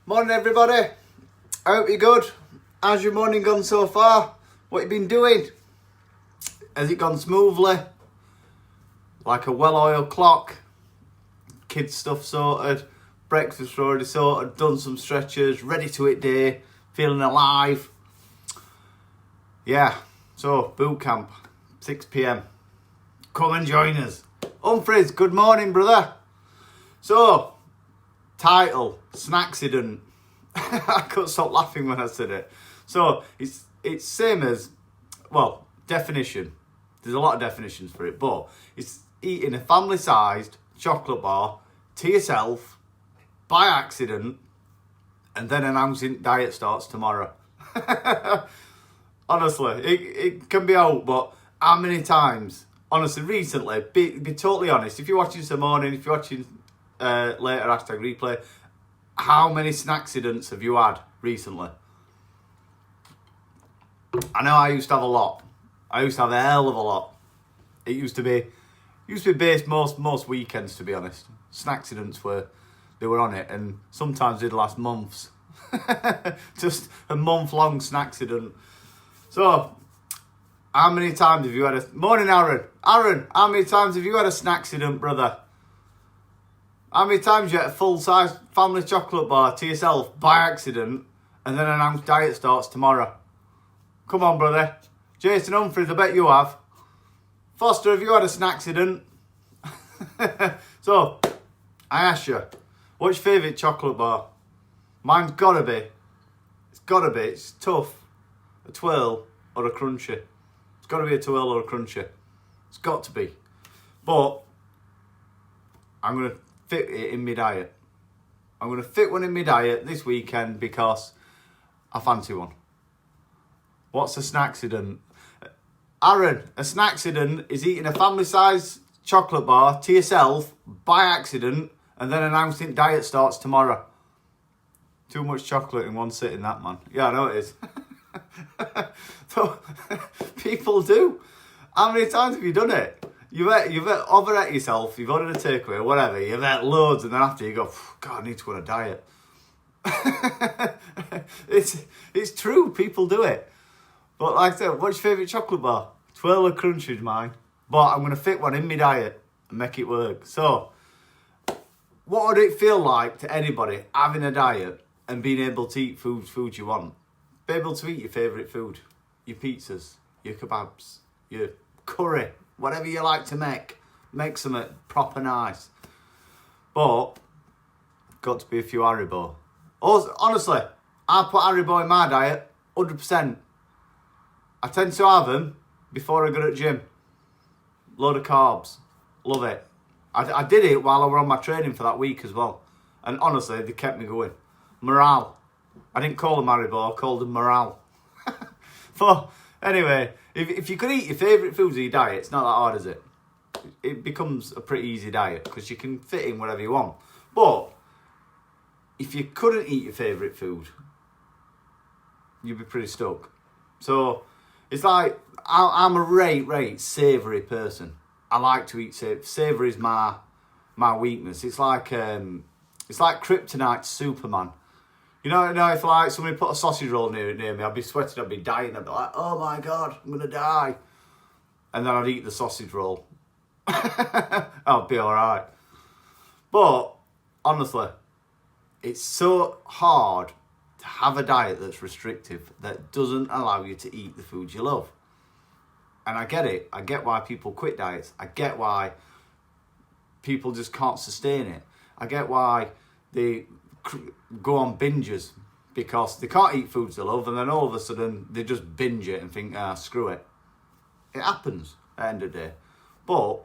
Morning everybody, I hope you're good. How's your morning gone so far? What you been doing? Has it gone smoothly? Like a well-oiled clock? Kids stuff sorted, breakfast already sorted, done some stretches, ready to hit day, feeling alive. Yeah, so boot camp, 6 p.m. Come and join us. Humphreys, good morning brother. So, title, Snacident. I couldn't stop laughing when I said it. So, it's same as, well, definition. There's a lot of definitions for it, but it's eating a family-sized chocolate bar to yourself by accident and then announcing diet starts tomorrow. Honestly, it can be out, but how many times? Honestly, recently, be totally honest, if you're watching this morning, if you're watching later, #replay, how many Snacidents have you had recently? I know I used to have a lot. I used to have a hell of a lot. It used to be based most weekends, to be honest. Snacidents they were on it, and sometimes they'd last months. Just a month-long Snacident. So, how many times have you had a... Morning, Aaron. Aaron, how many times have you had a Snacident, brother? How many times you had a full-size family chocolate bar to yourself by accident and then announced diet starts tomorrow? Come on, brother. Jason Humphreys, I bet you have. Foster, have you had a Snacident? So, I ask you, what's your favourite chocolate bar? Mine's gotta be. It's tough. A twirl or a crunchy. It's gotta be a twirl or a crunchy. It's got to be. But, I'm going to fit it in my diet. I'm going to fit one in my diet this weekend because I fancy one. What's a Snacident? Aaron, a Snacident is eating a family-sized chocolate bar to yourself by accident and then announcing diet starts tomorrow. Too much chocolate in one sitting, that, man. Yeah, I know it is. So, people do. How many times have you done it? You've overate yourself, you've ordered a takeaway or whatever, you've ate loads, and then after you go, God, I need to go on a diet. It's true, people do it. But like I said, what's your favourite chocolate bar? Twirl or Crunch is mine. But I'm going to fit one in my diet and make it work. So, what would it feel like to anybody having a diet and being able to eat food you want? Be able to eat your favourite food. Your pizzas, your kebabs, your curry, whatever you like to make something proper nice. But, got to be a few Haribo. Honestly, I put Haribo in my diet, 100%. I tend to have them before I go to the gym. Load of carbs. Love it. I did it while I was on my training for that week as well. And honestly, they kept me going. Morale. I didn't call them Haribo, I called them morale. But anyway, if you could eat your favourite foods in your diet, it's not that hard, is it? It becomes a pretty easy diet because you can fit in whatever you want. But if you couldn't eat your favourite food, you'd be pretty stuck. So it's like I'm a right savoury person. I like to eat savoury. Savoury is my weakness. It's like kryptonite Superman. You know, if like somebody put a sausage roll near me, I'd be sweating, I'd be dying, I'd be like, oh my God, I'm going to die. And then I'd eat the sausage roll. I'll be alright. But, honestly, it's so hard to have a diet that's restrictive, that doesn't allow you to eat the food you love. And I get it. I get why people quit diets. I get why people just can't sustain it. I get why they go on binges because they can't eat foods they love, and then all of a sudden they just binge it and think, screw it. It happens at the end of the day. But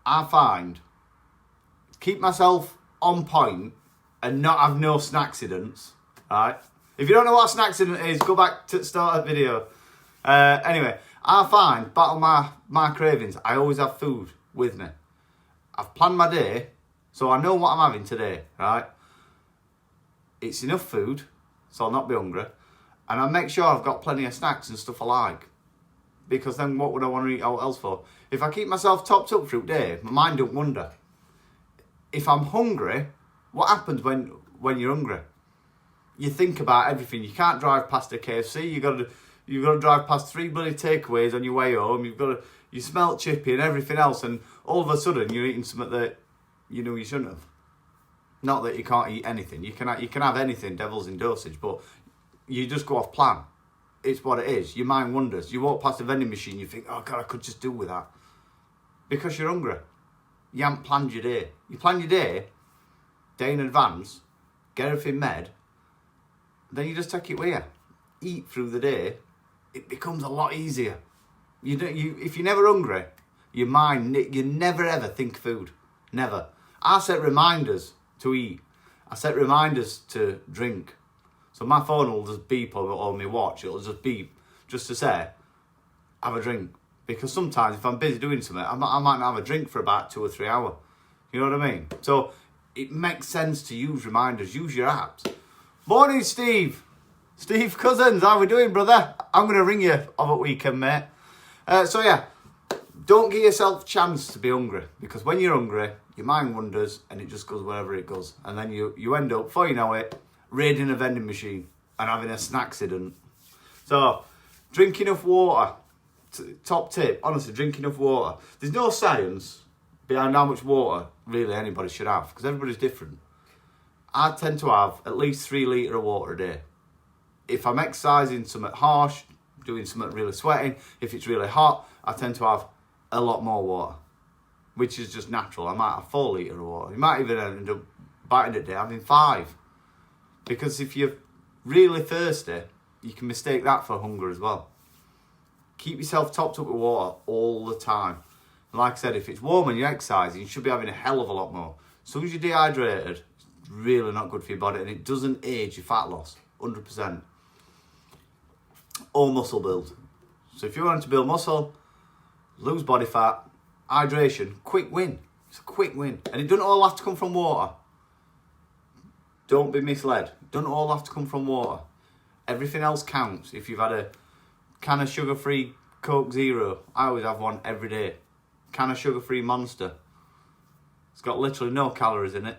I find keep myself on point and not have no Snacidents, right? If you don't know what a Snacident is, go back to the start of the video. Anyway, I find, battle my cravings, I always have food with me. I've planned my day, so I know what I'm having today, right? It's enough food, so I'll not be hungry. And I make sure I've got plenty of snacks and stuff I like. Because then what would I want to eat else for? If I keep myself topped up through the day, my mind don't wander. If I'm hungry, what happens when when you're hungry. You think about everything. You can't drive past a KFC. You've got to drive past 3 bloody takeaways on your way home. You smell chippy and everything else, and all of a sudden you're eating something that you know you shouldn't have. Not that you can't eat anything. You can have anything, devil's in dosage, but you just go off plan. It's what it is. Your mind wanders. You walk past a vending machine, you think, oh God, I could just do with that. Because you're hungry. You haven't planned your day. You plan your day in advance, get everything made, then you just take it with you. Eat through the day. It becomes a lot easier. If you're never hungry, your mind, you never ever think food. Never. I set reminders to eat. I set reminders to drink. So my phone will just beep or my watch, it'll just beep just to say, have a drink. Because sometimes if I'm busy doing something, I might not have a drink for about 2 or 3 hours. You know what I mean? So it makes sense to use reminders, use your apps. Morning, Steve. Steve Cousins, how we doing, brother? I'm going to ring you over weekend, mate. So yeah, don't give yourself a chance to be hungry. Because when you're hungry, your mind wanders and it just goes wherever it goes. And then you end up, before you know it, raiding a vending machine and having a snacident. So, drink enough water. Top tip, honestly, drink enough water. There's no science behind how much water really anybody should have, because everybody's different. I tend to have at least 3 litres of water a day. If I'm exercising something harsh, doing something really sweating, if it's really hot, I tend to have a lot more water, which is just natural. I might have 4 litres of water. You might even end up biting a day having 5. Because if you're really thirsty, you can mistake that for hunger as well. Keep yourself topped up with water all the time. And like I said, if it's warm and you're exercising, you should be having a hell of a lot more. As soon as you're dehydrated, it's really not good for your body, and it doesn't aid your fat loss, 100%. Or muscle build. So if you want to build muscle, lose body fat, hydration, quick win. It's a quick win. And it doesn't all have to come from water. Don't be misled. It doesn't all have to come from water. Everything else counts. If you've had a can of sugar-free Coke Zero, I always have one every day. Can of sugar-free Monster. It's got literally no calories in it.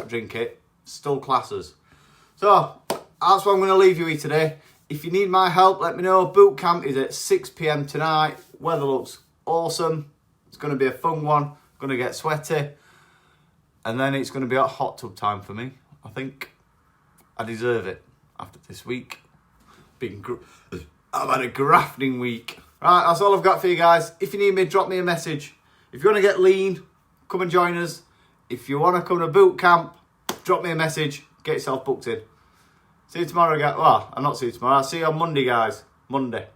Drink it. Still classes. So, that's what I'm going to leave you with today. If you need my help, let me know. Boot camp is at 6 p.m. tonight. Weather looks awesome. It's going to be a fun one. Going to get sweaty. And then it's going to be a hot tub time for me. I think I deserve it after this week. I've had a grafting week. Right, that's all I've got for you guys. If you need me, drop me a message. If you want to get lean, come and join us. If you want to come to boot camp, drop me a message. Get yourself booked in. See you tomorrow, guys. Well, I'll not see you tomorrow. I'll see you on Monday, guys. Monday.